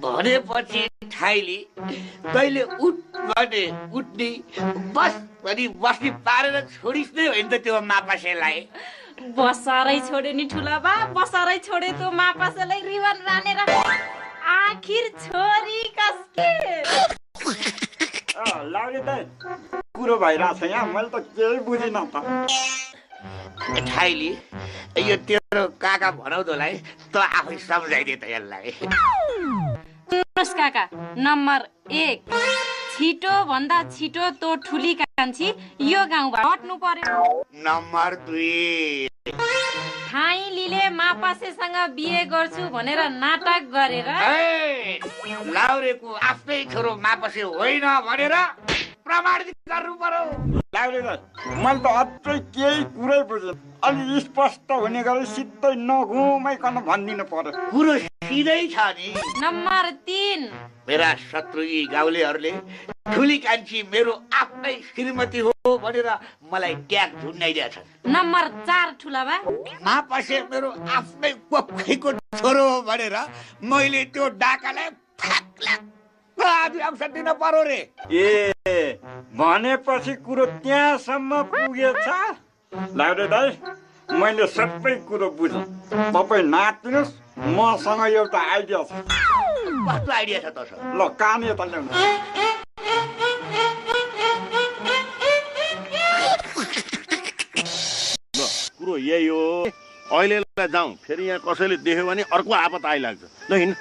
भनेपछि ठाइली तैले उठ भने उठ्ने बस भनी बस्ने पारेर छोडिस् नै होइन त त्यो मापासेलाई बसारै छोड्यो नि ठुला बा बसारै छोड्यो त्यो मापासेलाई रिबन रानेर आखिर छोरी कसके लाउरे दाइ कुरो भइरहेछ यहाँ मैले त केही बुझिन त ठाइली यो तेरो काका भनाउँदोलाई त आफै सम्झाइदिए त यसलाई काका नम्बर 1 छिटो भन्दा छिटो तो ठुली कान्छी यो गाउँबाट हट्नु पर्यो नम्बर 2 ठाइलीले मापासेसँग बिहे गर्छु भनेर नाटक गरेर लाउरेको आफ्नै छोरो मापासे होइन भनेर प्रमाणित गर्नु पर्यो लाउरे दाइ मैले त अझै केही कुरै बुझेन अलि स्पष्ट हुने गरी सिधै नघुमाइकन भनिदिनु पर्यो कुरो सिधै छ नि नम्बर 3 मेरा शत्रु यी गाउँलेहरूले ठुली कान्छी मेरो आफ्नै श्रीमती हो भनेर मलाई ट्याग झुन्डाइदिएछ नम्बर 4 ठुला बा मापासे मेरो आफ्नै कोखैको छोरो हो भनेर मैले त्यो डाकालाई अभिशाप दिन पर्यो रे ए भनेपछि कुरो त्यहाँसम्म पुगेछ लाउरे दाइ मैले सबै कुरो बुझेँ तपाईँ नाच्नुहोस् मसँग एउटा आइडिया छ कस्तो आइडिया छ त ल कान यता ल्याउनु कुरो यही हो अहिले जाउँ फेरि यहाँ कसैले देख्यो भने अर्को आपत आइलाग्छ ल हिँड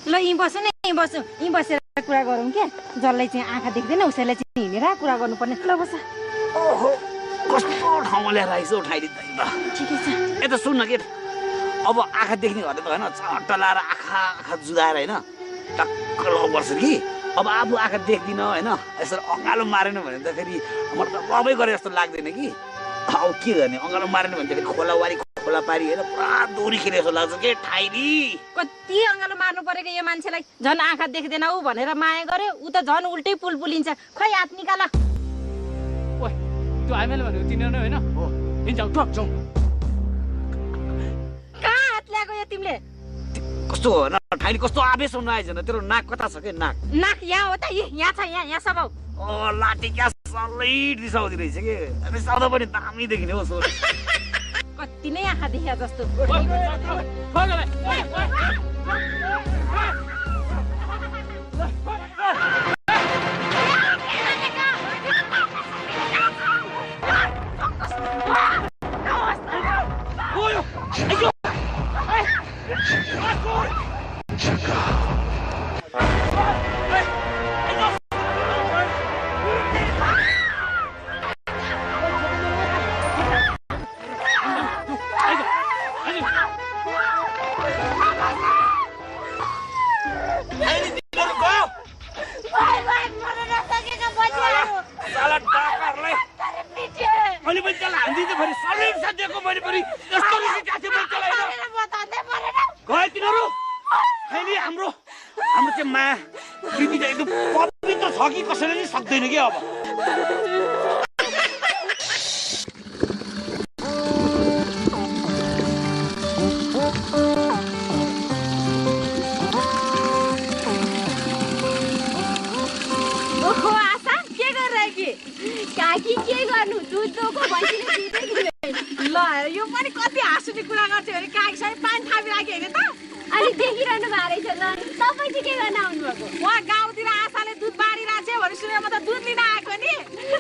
ल यहीँ बसौँ न यहीँ बसौँ यहीँ बसेर कुरा गरौँ क्या जसलाई चाहिँ आँखा देख्दैन उसैलाई चाहिँ हिँडेर कुरा गर्नुपर्ने ल बस ओहो कस्तो ठाउँमा ल्याएर आइस उठाइदिँदैन ठिकै छ यता सुन्न के अब आँखा देख्ने घर त होइन चट्ट लाएर आँखा जुदाएर होइन टक्क पर्छ कि अब आफू आँखा देख्दिनँ होइन यसरी अँगालो मारेन भने त फेरि मलाई त रबै गरे जस्तो लाग्दैन कि अब के गर्ने अँगालो मारेन भने त फेरि खोलावारी खोला पारी होइन पुरा दोरी खेले जस्तो लाग्छ के ठाइली कति अँगालो मार्नु परेको यो मान्छेलाई झन् आँखा देख्दैन ऊ भनेर माया गर्यो ऊ त झन् उल्टै पुलिन्छ खै हात निकाल त्यो आइमेल भनेको तिनीहरू नै होइन हो जाउँ जाउँ कहाँ हात ल्याएको यो तिमीले कस्तो हो न ठाइली कस्तो आवेश हुनु आएछ न तेरो नाक कता छ के नाक नाक यहाँ हो त यहाँ छ यहाँ सब ओ लाठी क्या सल्लै रिसाउँदै रहेछ कि रिसाउँदा पनि दामी देखिने हो सोच कति नै आँखा देखिया जस्तो हाम्रो चाहिँ माया प्रीति चाहिँ एकदम पवित्र छ कि कसैले नि सक्दैन कि अब ओहो आशा के गरिरहेकी काकी के गर्नु दुधको भैँसीले दिँदै ल यो पनि कति हाँस्ने कुरा गर्छ भने काकीसँग पानी थापिराख्यो होइन त अनि देखिरहनु भएको रहेछ ल तपाईँ चाहिँ के गर्न आउनुभएको उहाँ गाउँतिर आशाले दुध बाँडिरहेको छ भने सुनेर म त दुध लिन आएको नि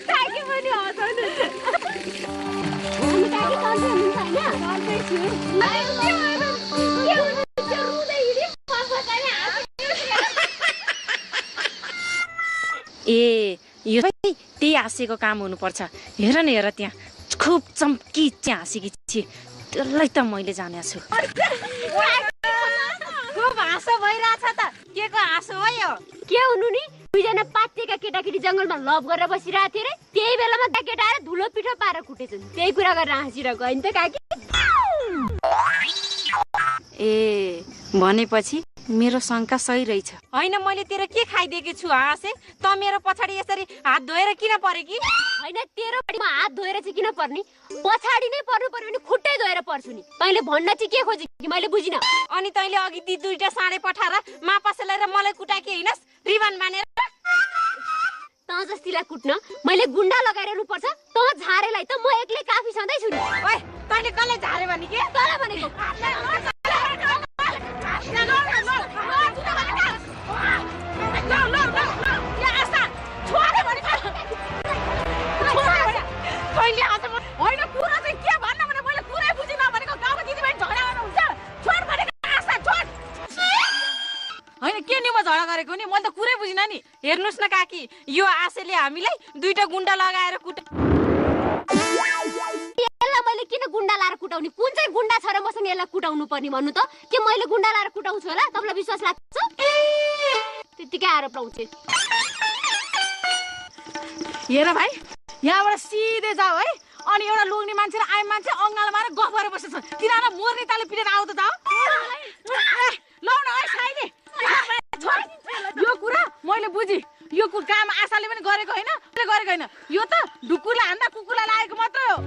काकी पनि हँसाउनु अनि काकी सन्चै हुनुहुन्छ होइन सन्चै छु रुँदै हिँड्यो ए यो त्यही हाँसेको काम हुनुपर्छ हेर न हेर त्यहाँ खुब चम्की चाहिँ हाँसेकी छि त्यसलाई त मैले जाने छु खुब हाँसो भइरहेछ त के को हाँसो हो यो के हुनु नि दुईजना पातेका केटाकेटी जङ्गलमा लभ गरेर बसिरहेको थिए रे त्यही बेलामा त्या केटा आएर धुलो पिठो पारेर कुटेछन् त्यही कुरा गरेर हाँसिरहेको होइन त काकी ए भनेपछि मेरो शंका सही रहेछ। होइन मैले तेरो के खाइदिएकी छु हाँसे? त मेरो पछाडि यसरी हात धोएर किन परे कि? होइन तेरो बारीमा हात धोएर चाहिँ किन पर्ने? पछाडि नै पर्नु पर्यो भने खुट्टै धोएर पर्छु नि। तैँले भन्न चाहिँ के खोजे कि मैले बुझिन। अनि तैँले अघि ती दुईटा साँडे पठाएर मापासे लिएर मलाई कुटाकी हैनस् रिबन बानेर? त जस्तीलाई कुट्न मैले गुण्डा लगाइरहनु पर्छ? त झारेलाई त म एक्लै काफी सधैँ छु नि। ओए तैँले कसले झारे भने के? तँलाई भनेको। होइन कुरा चाहिँ के भन्न भने मैले कुरै बुझिन भनेको। गाउँमा दिदीबहिनी झगडा गर्नुहुन्छ छोड भनेको आशा छोड। होइन के नि म झगडा गरेको नि? मैले त कुरै बुझिन नि। हेर्नुस् न काकी यो आशेले हामीलाई दुईटा गुण्डा लगाएर यसलाई मैले किन गुण्डा लाएर कुटाउने? कुन चाहिँ गुण्डा छ र मसँग यसलाई कुटाउनु पर्ने भन्नु त? के मैले गुण्डा लाएर कुटाउँछु होला? तपाईँलाई विश्वास लाग्छ? त्यतिकै आरोप लाउँछ। हेर भाइ यहाँबाट सिधै जाऊ है। अनि एउटा लोग्ने मान्छे र आइ मान्छे अङ्गालो मारेर गफ गरेर बसेछ। तिनीहरूलाई मोर्ने ताले पिटेर आऊ त जाऊ। लौ न है साइनी। यो कुरा मैले बुझी। यो काम आशाले पनि गरेको होइन, यो त ढुकुरलाई हान्दा कुकुरलाई लागेको मात्रै हो।